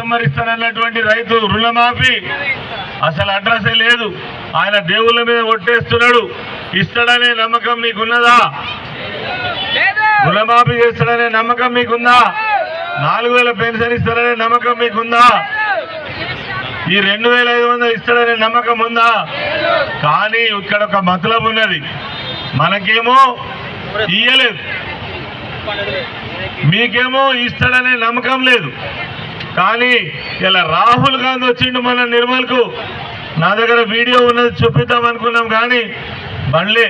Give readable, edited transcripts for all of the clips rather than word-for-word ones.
December ఇస్తానన్నటువంటి రైతు రుణమాఫీ అసలు అడ్రసే లేదు. ఆయన దేవుళ్ళ మీద ఒట్టేస్తున్నాడు. ఇస్తాడనే నమ్మకం మీకున్నదా? రుణమాఫీ చేస్తాడనే నమ్మకం మీకుందా? 4000 పెన్షన్ ఇస్తాడనే నమ్మకం మీకుందా? ఈ 2500 ఇస్తాడనే నమ్మకం ఉందా? కానీ ఇక్కడ ఒక మతలబు ఉన్నది. మనకేమో ఇయ్యలేదు, మీకేమో ఇస్తాడనే నమ్మకం లేదు. కానీ ఇలా రాహుల్ గాంధీ వచ్చిండు మన నిర్మల్కు. నా దగ్గర వీడియో ఉన్నది, చూపిద్దాం అనుకున్నాం కానీ బండ్లే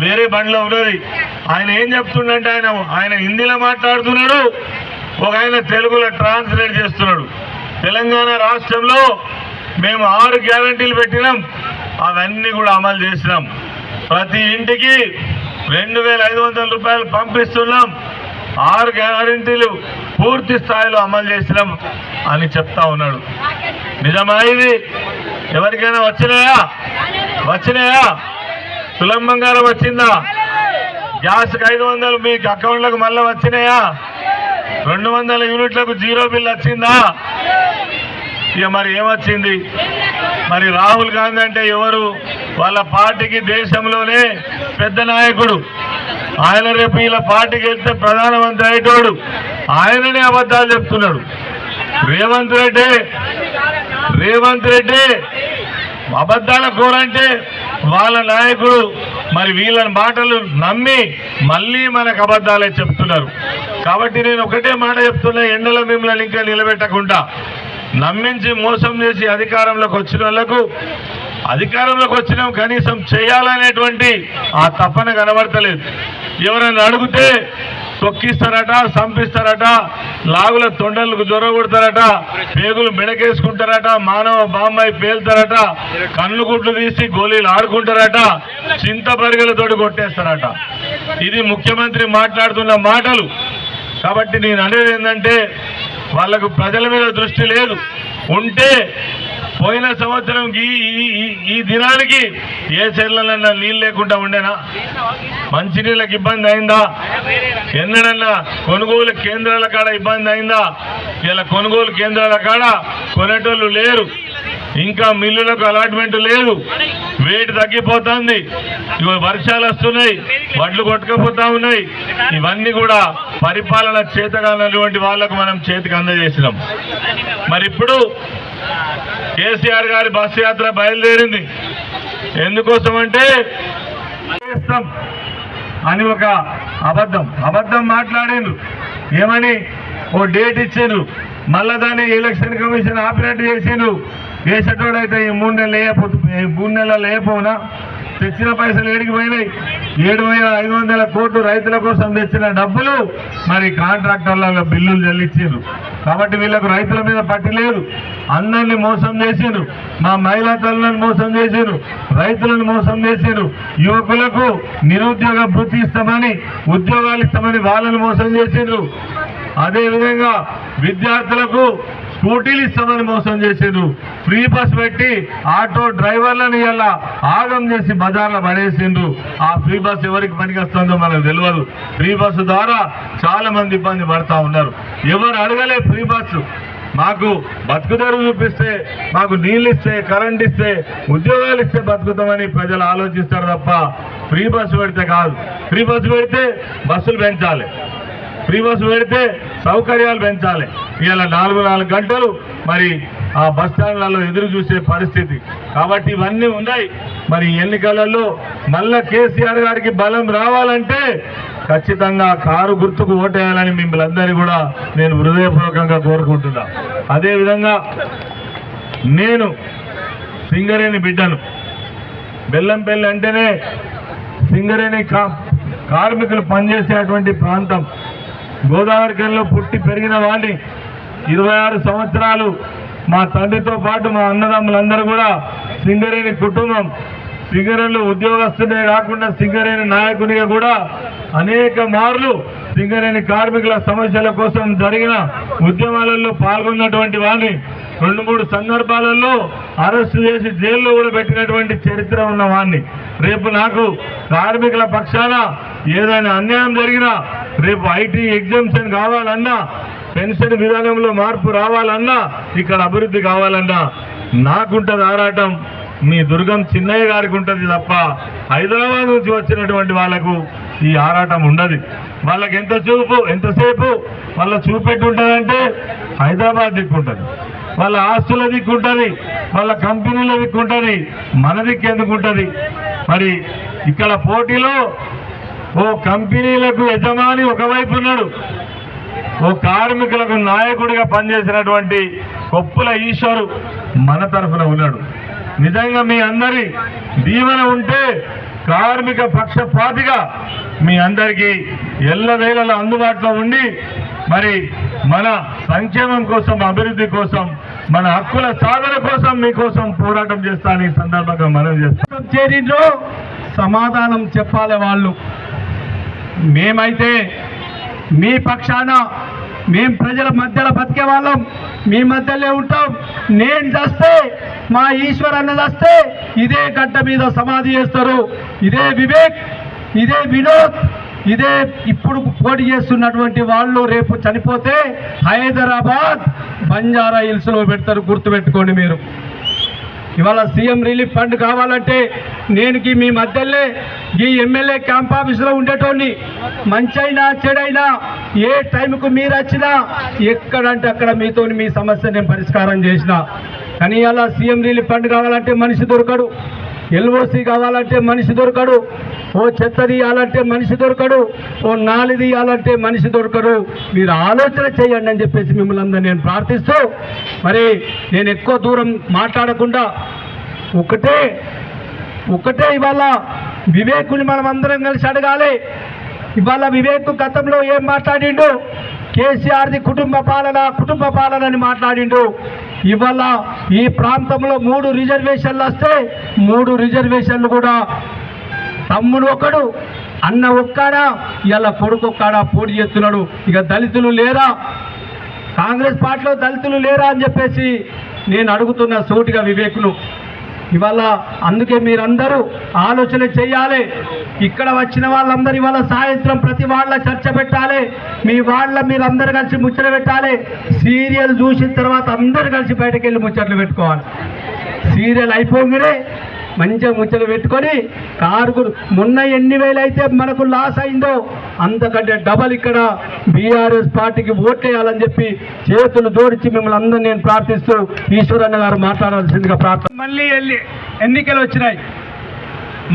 వేరే బండ్లో ఉన్నది. ఆయన ఏం చెప్తుండంటే ఆయన హిందీలో మాట్లాడుతున్నాడు, ఒక ఆయన తెలుగులో ట్రాన్స్లేట్ చేస్తున్నాడు. తెలంగాణ రాష్ట్రంలో మేము 6 గ్యారంటీలు పెట్టినాం, అవన్నీ కూడా అమలు చేసినాం. ప్రతి ఇంటికి 2500 రూపాయలు పంపిస్తున్నాం. 6 గ్యారంటీలు పూర్తి స్థాయిలో అమలు చేసినాం అని చెప్తా ఉన్నాడు. నిజమా ఇది? ఎవరికైనా వచ్చినాయా? తులం బంగారం వచ్చిందా? గ్యాస్కి 500 మీకు అకౌంట్లకు మళ్ళీ వచ్చినాయా? 200 యూనిట్లకు 0 బిల్ వచ్చిందా? ఇక మరి ఏమొచ్చింది? మరి రాహుల్ గాంధీ అంటే ఎవరు? వాళ్ళ పార్టీకి దేశంలోనే పెద్ద నాయకుడు. ఆయన రేపు వీళ్ళ పార్టీకి వెళ్తే ప్రధానమంత్రి అయ్యేటోడు. ఆయననే అబద్ధాలు చెప్తున్నాడు. రేవంత్ రెడ్డి అబద్ధాల కోరంటే వాళ్ళ నాయకుడు. మరి వీళ్ళ మాటలు నమ్మి మళ్ళీ మనకు అబద్ధాలే చెప్తున్నారు. కాబట్టి నేను ఒకటే మాట చెప్తున్నా, ఎండలో మిమ్మల్ని ఇంకా నిలబెట్టకుండా నమ్మించి మోసం చేసి అధికారంలోకి వచ్చిన వాళ్ళకు అధికారంలోకి వచ్చినాం కనీసం చేయాలనేటువంటి ఆ తపన కనబడతలేదు. ఎవరైనా అడిగితే తొక్కిస్తారట, సంపిస్తారట, లాగుల తొండలకు జొరగొడతారట, పేగులు మెడకేసుకుంటారట, మానవ బాంబాయి పేలుతారట, కళ్ళు గుడ్లు తీసి గోళీలు ఆడుకుంటారట, చింత పరిగెలతోటి కొట్టేస్తారట. ఇది ముఖ్యమంత్రి మాట్లాడుతున్న మాటలు. కాబట్టి నేను అనేది ఏంటంటే వాళ్ళకు ప్రజల మీద దృష్టి లేదు. ఉంటే పోయిన సంవత్సరం ఈ దినానికి ఏ చెర్లనన్నా నీళ్ళు లేకుండా ఉండేనా? మంచినీళ్ళకి ఇబ్బంది అయిందా? ఎన్నడన్నా కొనుగోలు కేంద్రాల కాడ ఇబ్బంది అయిందా? ఇలా కొనుగోలు కేంద్రాల కాడ కొనేటోళ్ళు లేరు. ఇంకా మిల్లులకు అలాట్మెంట్ లేదు. వేడి తగ్గిపోతుంది. వర్షాలు వస్తున్నాయి, వడ్లు కొట్టుకపోతా ఉన్నాయి. ఇవన్నీ కూడా పరిపాలన చేతగానటువంటి వాళ్లకు మనం చేతికి అందజేసినాం. మరి ఇప్పుడు కేసీఆర్ గారి బస్సు యాత్ర బయలుదేరింది. ఎందుకోసం అంటే చేస్తాం అని ఒక అబద్ధం మాట్లాడిండ్రు. ఏమని? ఓ డేట్ ఇచ్చిండ్రు, మళ్ళా దాన్ని ఎలక్షన్ కమిషన్ ఆపరేట్ చేసిండ్రు. వేసేటోడైతే ఈ 3 నెలలు లేకపోనా తెచ్చిన పైసలు ఏడికి పోయినాయి? 7,500 కోట్లు రైతుల కోసం తెచ్చిన డబ్బులు మరి కాంట్రాక్టర్ల బిల్లులు చెల్లించారు. కాబట్టి వీళ్ళకు రైతుల మీద పట్టి లేదు. అందరినీ మోసం చేసిండ్రు. మా మహిళా తల్లులను మోసం చేసిండ్రు, రైతులను మోసం చేసిండ్రు. యువకులకు నిరుద్యోగ భృతి ఇస్తామని, ఉద్యోగాలు ఇస్తామని వాళ్ళని మోసం చేసిండ్రు. అదేవిధంగా విద్యార్థులకు స్కూటీలు ఇస్తామని మోసం చేసిండ్రు. ఫ్రీ బస్ పెట్టి ఆటో డ్రైవర్లను ఇలా ఆగం చేసి బజార్లో పడేసిండ్రు. ఆ ఫ్రీ బస్ ఎవరికి పనికి వస్తుందో మనకు తెలియదు. ఫ్రీ బస్సు ద్వారా చాలా మంది ఇబ్బంది పడతా ఉన్నారు. ఎవరు అడగలే ఫ్రీ బస్సు. మాకు బతుకుదెరువు చూపిస్తే, మాకు నీళ్ళు ఇస్తే, కరెంట్ ఇస్తే, ఉద్యోగాలు ఇస్తే బతుకుతామని ప్రజలు ఆలోచిస్తారు తప్ప ఫ్రీ బస్సు పెడితే కాదు. ఫ్రీ బస్సు పెడితే బస్సులు పెంచాలి, ఫ్రీ బస్సు పెడితే సౌకర్యాలు పెంచాలి. ఇలా 4 గంటలు మరి ఆ బస్ స్టాండ్లలో ఎదురు చూసే పరిస్థితి. కాబట్టి ఇవన్నీ ఉన్నాయి. మరి ఎన్నికలలో మళ్ళా కేసీఆర్ గారికి బలం రావాలంటే ఖచ్చితంగా కారు గుర్తుకు ఓటేయాలని మిమ్మల్ని అందరినీ కూడా నేను హృదయపూర్వకంగా కోరుకుంటున్నా. అదేవిధంగా నేను సింగరేణి బిడ్డను. బెల్లంపల్లి అంటేనే సింగరేణి కార్మికులు పనిచేసేటువంటి ప్రాంతం. గోదావరి కనిలో పుట్టి పెరిగిన వాడిని. 26 సంవత్సరాలు మా తండ్రితో పాటు మా అన్నదమ్ములందరూ కూడా సింగరేణి కుటుంబం. సింగరేణిలో ఉద్యోగస్తునే కాకుండా సింగరేణి నాయకునిగా కూడా అనేక మార్లు సింగరేణి కార్మికుల సమస్యల కోసం జరిగిన ఉద్యమాలలో పాల్గొన్నటువంటి వాడిని. 2-3 సందర్భాలలో అరెస్టు చేసి జైల్లో కూడా పెట్టినటువంటి చరిత్ర ఉన్న వాడిని. రేపు నాకు కార్మికుల పక్షాన ఏదైనా అన్యాయం జరిగినా, రేపు ఐటీ ఎగ్జామ్షన్ కావాలన్నా, పెన్షన్ విధానంలో మార్పు రావాలన్నా, ఇక్కడ అభివృద్ధి కావాలన్నా నాకుంటది ఆరాటం, మీ దుర్గం చిన్నయ్య గారికి ఉంటుంది తప్ప హైదరాబాద్ నుంచి వచ్చినటువంటి వాళ్ళకు ఈ ఆరాటం ఉండదు. వాళ్ళకి ఎంతసేపు వాళ్ళ చూపెట్టి ఉంటుందంటే హైదరాబాద్ దిక్కుంటుంది, వాళ్ళ ఆస్తుల దిక్కుంటుంది, వాళ్ళ కంపెనీల దిక్కుంటుంది, మన దిక్కు ఎందుకుంటుంది? మరి ఇక్కడ పోటీలో ఓ కంపెనీలకు యజమాని ఒకవైపు ఉన్నాడు, ఓ కార్మికులకు నాయకుడిగా పనిచేసినటువంటి కొప్పుల ఈశ్వరు మన తరఫున ఉన్నాడు. నిజంగా మీ అందరి దీవెన ఉంటే కార్మిక పక్షపాతిగా మీ అందరికీ ఎల్లవేళలా అందుబాటులో ఉండి మరి మన సంక్షేమం కోసం, అభివృద్ధి కోసం, మన హక్కుల సాధన కోసం మీకోసం పోరాటం చేస్తాను. ఈ సందర్భంగా మనం చేస్తాం. చేరిండ్రో సమాధానం చెప్పాలి వాళ్ళు. మేమైతే మీ పక్షాన, మేం ప్రజల మధ్యలో బతికే వాళ్ళం, మీ మధ్యలో ఉంటాం. నేను చస్తే, మా ఈశ్వరన్న చస్తే ఇదే గడ్డ మీద సమాధి చేస్తారు. ఇదే వివేక్, ఇదే వినోద్, ఇదే ఇప్పుడు పోటీ చేస్తున్నటువంటి వాళ్ళు రేపు చనిపోతే హైదరాబాద్ బంజారా హిల్స్లో పెడతారు. గుర్తుపెట్టుకోండి మీరు. ఇవాళ సీఎం రిలీఫ్ ఫండ్ కావాలంటే నేను మీ మధ్యలో ఈ ఎమ్మెల్యే క్యాంప్ ఆఫీసులో ఉండేటోని, మంచైనా చెడైనా ఏ టైంకు మీరు వచ్చినా ఎక్కడంటే అక్కడ మీతో మీ సమస్య నేను పరిష్కారం చేసిన. కానీ అలా సీఎం రిలీఫ్ ఫండ్ కావాలంటే మనిషి దొరకడు, ఎల్ఓసి కావాలంటే మనిషి దొరకడు, ఓ చెత్త తీయాలంటే మనిషి దొరకడు, ఓ నాలి తీయాలంటే మనిషి దొరకడు. మీరు ఆలోచన చేయండి అని చెప్పేసి మిమ్మల్ని అందరూ నేను ప్రార్థిస్తూ, మరి నేను ఎక్కువ దూరం మాట్లాడకుండా ఒకటే ఇవాళ వివేకుని మనం అందరం కలిసి అడగాలి. ఇవాళ వివేక్ గతంలో ఏం మాట్లాడిండు? కేసీఆర్ది కుటుంబ పాలన అని మాట్లాడిండు. ఇవాళ ఈ ప్రాంతంలో 3 రిజర్వేషన్లు వస్తే 3 రిజర్వేషన్లు కూడా తమ్ముడు ఒకడు, అన్న ఒక్కడా, ఇలా కొడుకు ఒక్కడా పోటీ చేస్తున్నాడు. ఇక దళితులు లేరా? కాంగ్రెస్ పార్టీలో దళితులు లేరా అని చెప్పేసి నేను అడుగుతున్న సూటిగా వివేకును. ఇవాళ అందుకే మీరందరూ ఆలోచన చేయాలి. ఇక్కడ వచ్చిన వాళ్ళందరూ ఇవాళ సాయంత్రం ప్రతి వాళ్ళ చర్చ పెట్టాలి. మీరందరూ కలిసి ముచ్చట పెట్టాలి. సీరియల్ చూసిన తర్వాత అందరూ కలిసి బయటకు వెళ్ళి ముచ్చట్లు పెట్టుకోవాలి. సీరియల్ అయిపోగానే మంచిగా ముచ్చట పెట్టుకొని కారుగురు మొన్న ఎన్ని వేలు అయితే మనకు లాస్ అయిందో అంతకంటే డబల్ ఇక్కడ బీఆర్ఎస్ పార్టీకి ఓట్లేయాలని చెప్పి చేతులు జోడించి మిమ్మల్ని అందరూ నేను ప్రార్థిస్తూ ఈశ్వరన్న గారు మాట్లాడాల్సిందిగా ప్రార్థన. మళ్ళీ ఎన్నికలు వచ్చినాయి,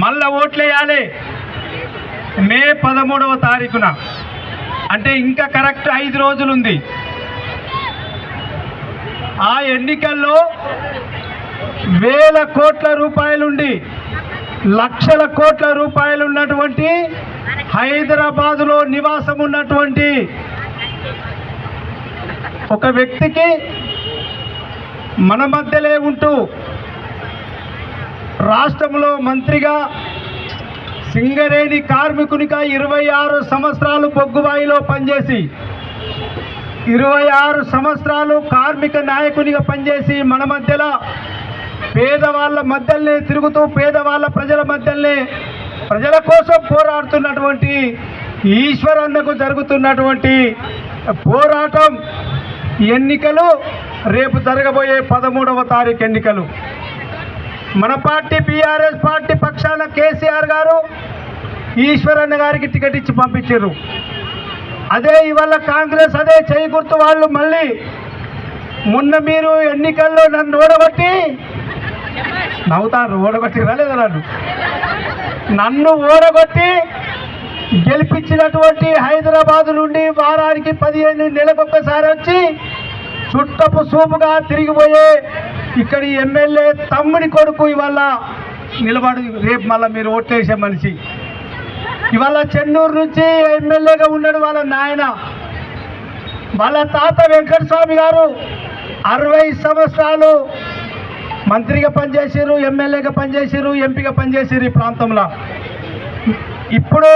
మళ్ళా ఓట్లేయాలి. మే 13వ తారీఖున, అంటే ఇంకా కరెక్ట్ 5 రోజులుంది. ఆ ఎన్నికల్లో వేల కోట్ల రూపాయలుండి లక్షల కోట్ల రూపాయలు ఉన్నటువంటి హైదరాబాదులో నివాసం ఉన్నటువంటి ఒక వ్యక్తికి మన మధ్యలో ఉంటూ రాష్ట్రంలో మంత్రిగా సింగరేణి కార్మికునిగా 26 సంవత్సరాలు బొగ్గుబాయిలో పనిచేసి 26 సంవత్సరాలు కార్మిక నాయకునిగా పనిచేసి మన మధ్యలో పేదవాళ్ళ మధ్యలోనే తిరుగుతూ ప్రజల మధ్యలోనే ప్రజల కోసం పోరాడుతున్నటువంటి ఈశ్వరన్నకు జరుగుతున్నటువంటి పోరాటం ఎన్నికలు రేపు జరగబోయే 13వ తారీఖు ఎన్నికలు. మన పార్టీ బీఆర్ఎస్ పార్టీ పక్షాన కేసీఆర్ గారు ఈశ్వరన్న గారికి టికెట్ ఇచ్చి పంపించారు. అదే ఇవాళ కాంగ్రెస్, అదే చేయి గుర్తు వాళ్ళు మళ్ళీ మొన్న మీరు ఎన్నికల్లో నన్ను ఓడగొట్టి నవ్వుతారు, ఓడగొట్టి రాలేదా? నన్ను ఓడగొట్టి గెలిపించినటువంటి హైదరాబాద్ నుండి వారానికి 15 నెలకొక్కసారి వచ్చి చుట్టపు సూపుగా తిరిగిపోయే ఇక్కడి ఎమ్మెల్యే తమ్ముడి కొడుకు ఇవాళ నిలబడి రేపు మళ్ళీ మీరు ఓట్లేసే మనిషి. ఇవాళ చెన్నూరు నుంచి ఎమ్మెల్యేగా ఉన్నాడు వాళ్ళ నాయన. వాళ్ళ తాత వెంకటస్వామి గారు 60 సంవత్సరాలు మంత్రిగా పనిచేసారు, ఎమ్మెల్యేగా పనిచేసారు, ఎంపీగా పనిచేసారు ఈ ప్రాంతంలో. ఇప్పుడు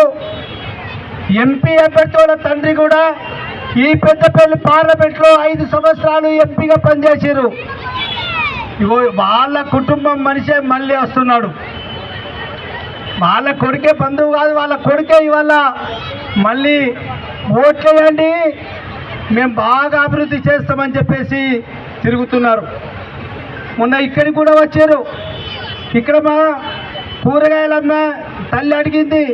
ఎంపీ అభ్యర్థి వాళ్ళ తండ్రి కూడా ఈ పెద్దపల్లి పార్లమెంట్లో 5 సంవత్సరాలు ఎంపీగా పనిచేసారు. ఇగో వాళ్ళ కుటుంబం మనిషే మళ్ళీ వస్తున్నాడు. వాళ్ళ కొడుకే బంధువు కాదు, వాళ్ళ కొడుకే ఇవాళ మళ్ళీ ఓట్లేయండి మేము బాగా అభివృద్ధి చేస్తామని చెప్పేసి తిరుగుతున్నారు. మొన్న ఇక్కడికి కూడా వచ్చారు. ఇక్కడ మా కూరగాయలమ్మ తల్లి అడిగింది,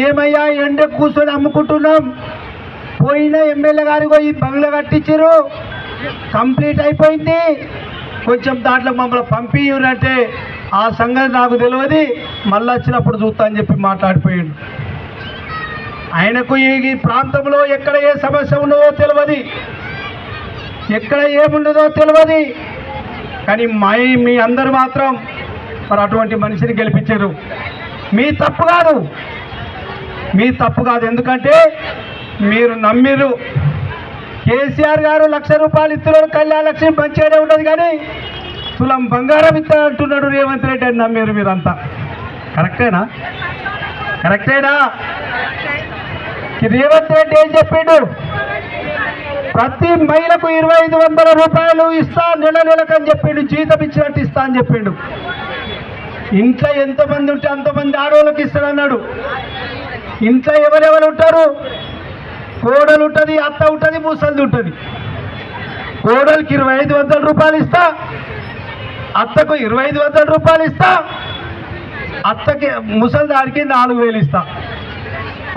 ఏమయ్యా ఎండకు కూర్చొని అమ్ముకుంటున్నాం, పోయిన ఎమ్మెల్యే గారికి పోయి బంగ్లా కట్టించారు, కంప్లీట్ అయిపోయింది, కొంచెం దాంట్లో మమ్మల్ని పంపియ్యంటే ఆ సంగతి నాకు తెలియదు, మళ్ళీ వచ్చినప్పుడు చూస్తా అని చెప్పి మాట్లాడిపోయాడు. ఆయనకు ఈ ప్రాంతంలో ఎక్కడ ఏ సమస్య ఉండదో తెలియదు, ఎక్కడ ఏముండదో తెలియదు. కానీ మీ అందరు మాత్రం మరి అటువంటి మనిషిని గెలిపించారు. మీ తప్పు కాదు, మీ తప్పు కాదు. ఎందుకంటే మీరు నమ్మిరు. కేసీఆర్ గారు 1,00,000 రూపాయలు ఇస్తున్నాడు, కళ్యాణ లక్ష్మి మంచిగానే ఉండదు, కానీ తులం బంగారం ఇస్తానంటున్నాడు రేవంత్ రెడ్డి అని నమ్మారు మీరంతా. కరెక్టేనా? కరెక్టేనా? రేవంత్ రెడ్డి ఏం చెప్పిండు? ప్రతి మహిళకు 2,500 రూపాయలు ఇస్తా నెల నెలకని చెప్పిండు, జీతం ఇచ్చినట్టు ఇస్తా అని చెప్పిండు. ఇంట్లో ఎంతమంది ఉంటే అంతమంది ఆడవాళ్ళకి ఇస్తాడన్నాడు. ఇంట్లో ఎవరెవరు ఉంటారు? కోడలు ఉంటుంది, అత్త ఉంటుంది, ముసలిది ఉంటుంది. కోడలికి 2,500 రూపాయలు ఇస్తా, అత్తకు 2,500 రూపాయలు ఇస్తా, అత్తకి ముసలిదానికి 4,000 ఇస్తా.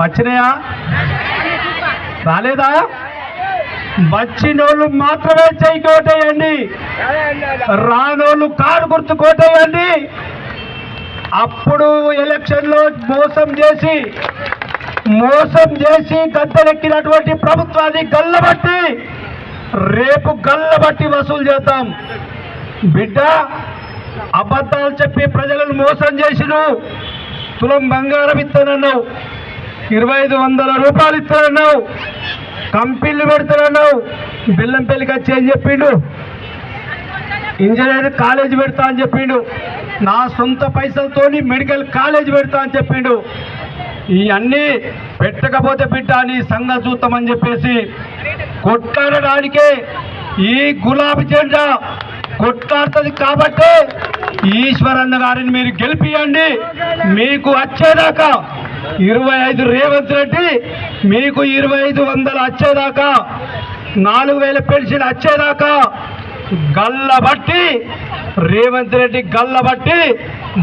వచ్చినాయా? రాలేదా? వచ్చినోళ్ళు మాత్రమే చెయ్యి కోటేయండి, రానోళ్ళు కారు గుర్తు కోటేయండి. అప్పుడు ఎలక్షన్లో మోసం చేసి గద్దెలెక్కినటువంటి ప్రభుత్వాన్ని గల్లబట్టి రేపు గల్లబట్టి వసూలు చేద్దాం. బిడ్డ, అబద్ధాలు చెప్పి ప్రజలను మోసం చేసినావు. తులం బంగారం ఇస్తానన్నావు, 2,500 రూపాయలు ఇస్తానన్నావు, కంపెనీలు పెడతానన్నావు. బెల్లంపల్లికి వచ్చి ఏం చెప్పిండు? ఇంజనీర్ కాలేజ్ పెడతా అని చెప్పిండు. నా సొంత పైసలతోని మెడికల్ కాలేజ్ పెడతా అని చెప్పిండు. ఇవన్నీ పెట్టకపోతే బిడ్డ నీ సంగతి చూస్తామని చెప్పేసి కొట్లాడడానికే ఈ గులాబీ జెండా కొట్లాడుతుంది. కాబట్టి ఈశ్వరన్న గారిని మీరు గెలిపియండి. మీకు వచ్చేదాకా 25 రేవంత్ రెడ్డి, మీకు 2,500 వచ్చేదాకా, 4,000 పెన్షన్ వచ్చేదాకా గల్లబట్టి రేవంత్ రెడ్డి గల్లబట్టి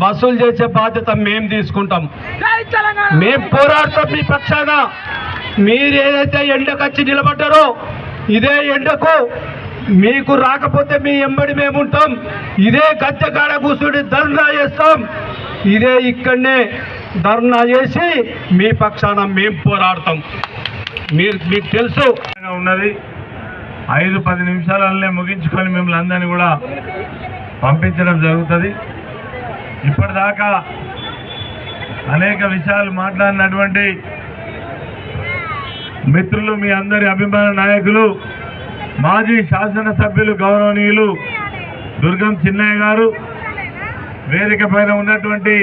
వసూలు చేసే బాధ్యత మేము తీసుకుంటాం. మేము పోరాడతాం మీ పక్షాన. మీరు ఏదైతే ఎండకొచ్చి నిలబడ్డారో ఇదే ఎండకు మీకు రాకపోతే మీ ఎంబడి మేము ఉంటాం. ఇదే గద్దెకాడ కూర్చుని ధర్నా చేస్తాం. ఇదే ఇక్కడనే ధర్నా చేసి మీ పక్షాన మేము పోరాడతాం. మీకు తెలుసు ఉన్నది. 5-10 నిమిషాలనే ముగించుకొని మిమ్మల్ని అందరినీ కూడా పంపించడం జరుగుతుంది. ఇప్పటిదాకా అనేక విషయాలు మాట్లాడినటువంటి మిత్రులు, మీ అందరి అభిమాన నాయకులు, మాజీ శాసనసభ్యులు గౌరవనీయులు దుర్గం చిన్నయ్య గారు, వేదిక పైన ఉన్నటువంటి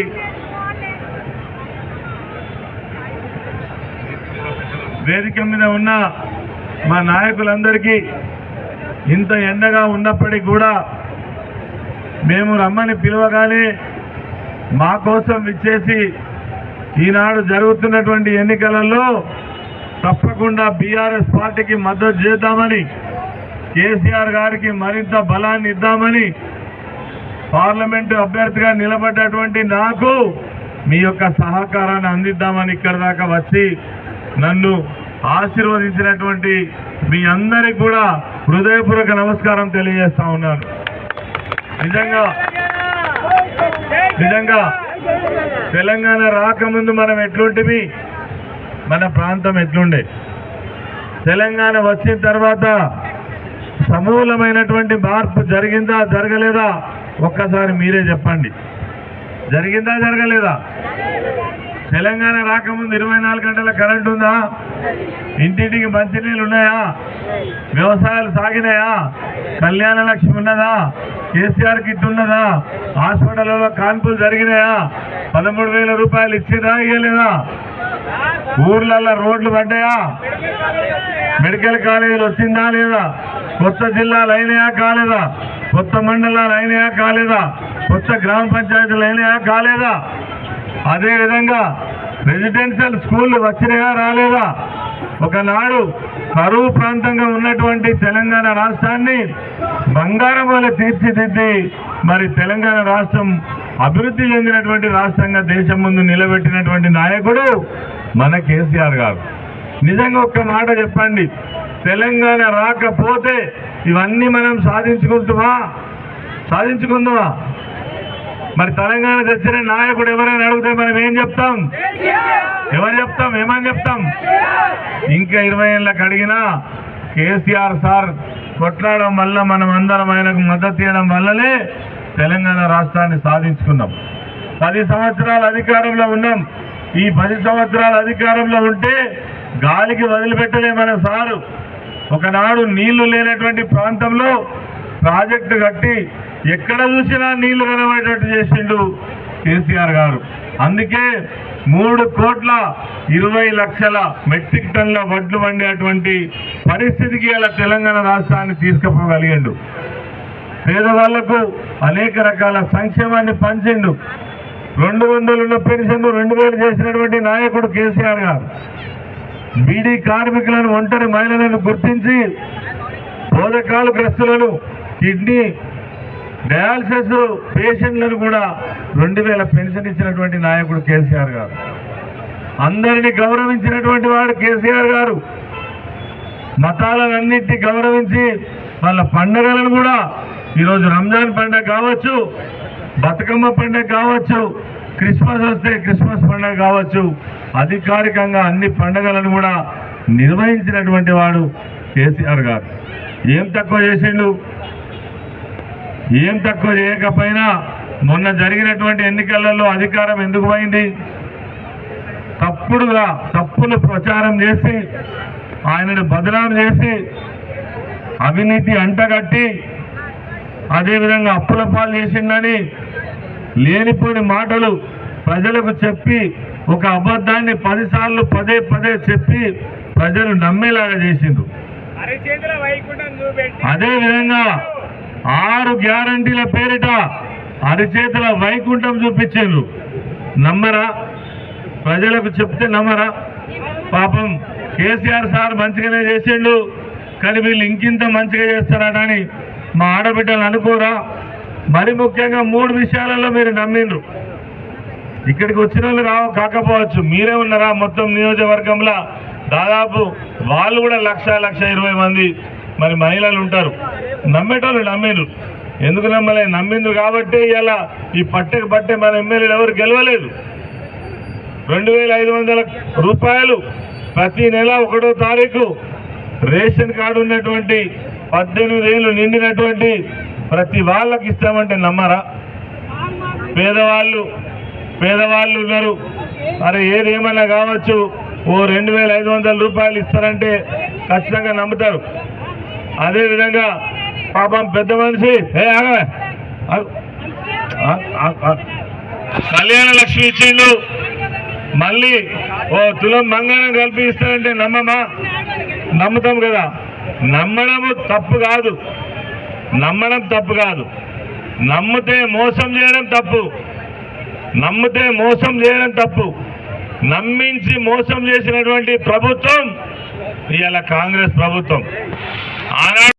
వేదిక మీద ఉన్న మా నాయకులందరికీ, ఇంత ఎండగా ఉన్నప్పటికీ కూడా మేము రమ్మని పిలవగానే మా కోసం ఇచ్చేసి ఈనాడు జరుగుతున్నటువంటి ఎన్నికలలో తప్పకుండా బీఆర్ఎస్ పార్టీకి మద్దతు చేద్దామని, కేసీఆర్ గారికి మరింత బలాన్ని ఇద్దామని పార్లమెంటు అభ్యర్థిగా నిలబడ్డటువంటి నాకు మీ యొక్క సహకారాన్ని అందిద్దామని ఇక్కడ దాకా వచ్చి నన్ను ఆశీర్వదించినటువంటి మీ అందరికి కూడా హృదయపూర్వక నమస్కారం తెలియజేస్తా ఉన్నాను. నిజంగా తెలంగాణ రాకముందు మనం ఎట్లుంటివి, మన ప్రాంతం ఎట్లుండే, తెలంగాణ వచ్చిన తర్వాత సమూలమైనటువంటి మార్పు జరిగిందా జరగలేదా ఒక్కసారి మీరే చెప్పండి. జరిగిందా జరగలేదా? తెలంగాణ రాకముందు 24 గంటల కరెంట్ ఉందా? ఇంటింటికి మంచినీళ్ళు ఉన్నాయా? వ్యవసాయాలు సాగినాయా? కళ్యాణ లక్ష్మి ఉన్నదా? కేసీఆర్ కిట్ ఉన్నదా? హాస్పిటల్లో కాన్పులు జరిగినాయా? 13,000 రూపాయలు ఇచ్చిరా ఇయ్యలేదా? ఊర్లలో రోడ్లు పడ్డాయా? మెడికల్ కాలేజీలు వచ్చిందా లేదా? కొత్త జిల్లాలు అయినాయా కాలేదా? కొత్త మండలాలు అయినాయా కాలేదా? కొత్త గ్రామ పంచాయతీలు అయినాయా కాలేదా? అదేవిధంగా రెసిడెన్షియల్ స్కూళ్ళు వచ్చినాయా రాలేదా? ఒకనాడు కరువు ప్రాంతంగా ఉన్నటువంటి తెలంగాణ రాష్ట్రాన్ని బంగారం వల్ల తీర్చిదిద్ది మరి తెలంగాణ రాష్ట్రం అభివృద్ధి చెందినటువంటి రాష్ట్రంగా దేశం ముందు నిలబెట్టినటువంటి నాయకుడు మన కేసీఆర్ గారు. నిజంగా ఒక్క మాట చెప్పండి, తెలంగాణ రాకపోతే ఇవన్నీ మనం సాధించుకుందామా? మరి తెలంగాణ తెచ్చిన నాయకుడు ఎవరైనా అడిగితే మనం ఏం చెప్తాం? ఏమని చెప్తాం? ఇంకా 20 ఏళ్ళకి అడిగినా కేసీఆర్ సార్ కొట్లాడడం వల్ల మనం అందరం ఆయనకు మద్దతు ఇవ్వడం వల్లనే తెలంగాణ రాష్ట్రాన్ని సాధించుకున్నాం. 10 సంవత్సరాల అధికారంలో ఉన్నాం. ఈ 10 సంవత్సరాల అధికారంలో ఉంటే గాలికి వదిలిపెట్టలే మన సారు. ఒకనాడు నీళ్లు లేనటువంటి ప్రాంతంలో ప్రాజెక్టు కట్టి ఎక్కడ చూసినా నీళ్లు కనబడేటట్టు చేసిండు కేసీఆర్ గారు. అందుకే 3,20,00,000 మెట్రిక్ టన్నుల వడ్లు వండేటువంటి పరిస్థితికి అలా తెలంగాణ రాష్ట్రాన్ని తీసుకుపోగలిగిండు. పేదవాళ్లకు అనేక రకాల సంక్షేమాన్ని పంచిండు. 200 ఉన్న పెన్షన్ 2,000 చేసినటువంటి నాయకుడు కేసీఆర్ గారు. బీడీ కార్మికులను, ఒంటరి మహిళలను గుర్తించి బోధకాలు గ్రస్తులను, కిడ్నీ డయాలసిస్ పేషెంట్లను కూడా 2,000 పెన్షన్ ఇచ్చినటువంటి నాయకుడు కేసీఆర్ గారు. అందరినీ గౌరవించినటువంటి వాడు కేసీఆర్ గారు. మతాలన్నింటినీ గౌరవించి వాళ్ళ పండుగలను కూడా, ఈరోజు రంజాన్ పండుగ కావచ్చు, బతుకమ్మ పండుగ కావచ్చు, క్రిస్మస్ వస్తే క్రిస్మస్ పండుగ కావచ్చు, అధికారికంగా అన్ని పండుగలను కూడా నిర్వహించినటువంటి వాడు కేసీఆర్ గారు. ఏం తక్కువ చేసిండు? ఏం తక్కువ చేయకపోయినా మొన్న జరిగినటువంటి ఎన్నికలలో అధికారం ఎందుకు పోయింది? తప్పులు ప్రచారం చేసి ఆయనను బదనాం చేసి అవినీతి అంటగట్టి అదేవిధంగా అప్పుల పాలు చేసిందని లేనిపోని మాటలు ప్రజలకు చెప్పి ఒక అబద్ధాన్ని 10 సార్లు పదే చెప్పి ప్రజలు నమ్మేలాగా చేసిండ్రు. అదేవిధంగా 6 గ్యారంటీల పేరిట అరిచేతుల వైకుంఠం చూపించారు. నమ్మరా? ప్రజలకు చెప్తే నమ్మరా? పాపం కేసీఆర్ సార్ మంచిగానే చేసిండు, కానీ వీళ్ళు ఇంకింత మంచిగా చేస్తారని మా ఆడబిడ్డలు అనుకోరా? మరి ముఖ్యంగా 3 విషయాలలో మీరు నమ్మిండ్రు. ఇక్కడికి వచ్చిన వాళ్ళు కాకపోవచ్చు, మీరే ఉన్నారా మొత్తం నియోజకవర్గంలో దాదాపు వాళ్ళు కూడా 1,20,000 మంది మరి మహిళలు ఉంటారు. నమ్మేటోళ్ళు నమ్మిండ్రు. ఎందుకు నమ్మలే? నమ్మిండ్రు కాబట్టి ఇలా ఈ పట్టే మన ఎమ్మెల్యేలు ఎవరు గెలవలేదు. 2,500 రూపాయలు ప్రతి నెల 1వ తారీఖు రేషన్ కార్డు ఉన్నటువంటి 18 ఏళ్ళు నిండినటువంటి ప్రతి వాళ్ళకి ఇస్తామంటే నమ్మరా? పేదవాళ్ళు ఉన్నారు. అరే ఏదేమన్నా కావచ్చు, ఓ 2,500 రూపాయలు ఇస్తారంటే ఖచ్చితంగా నమ్ముతారు. అదేవిధంగా పాపం పెద్ద మనిషి కళ్యాణ లక్ష్మి ఇచ్చిండు, మళ్ళీ ఓ తులం బంగారం కలిపి ఇస్తారంటే నమ్ముతాం కదా. నమ్మడం తప్పు కాదు. నమ్మితే మోసం చేయడం తప్పు. నమ్మించి మోసం చేసినటువంటి ప్రభుత్వం ఇవాళ కాంగ్రెస్ ప్రభుత్వం. ఆనాడు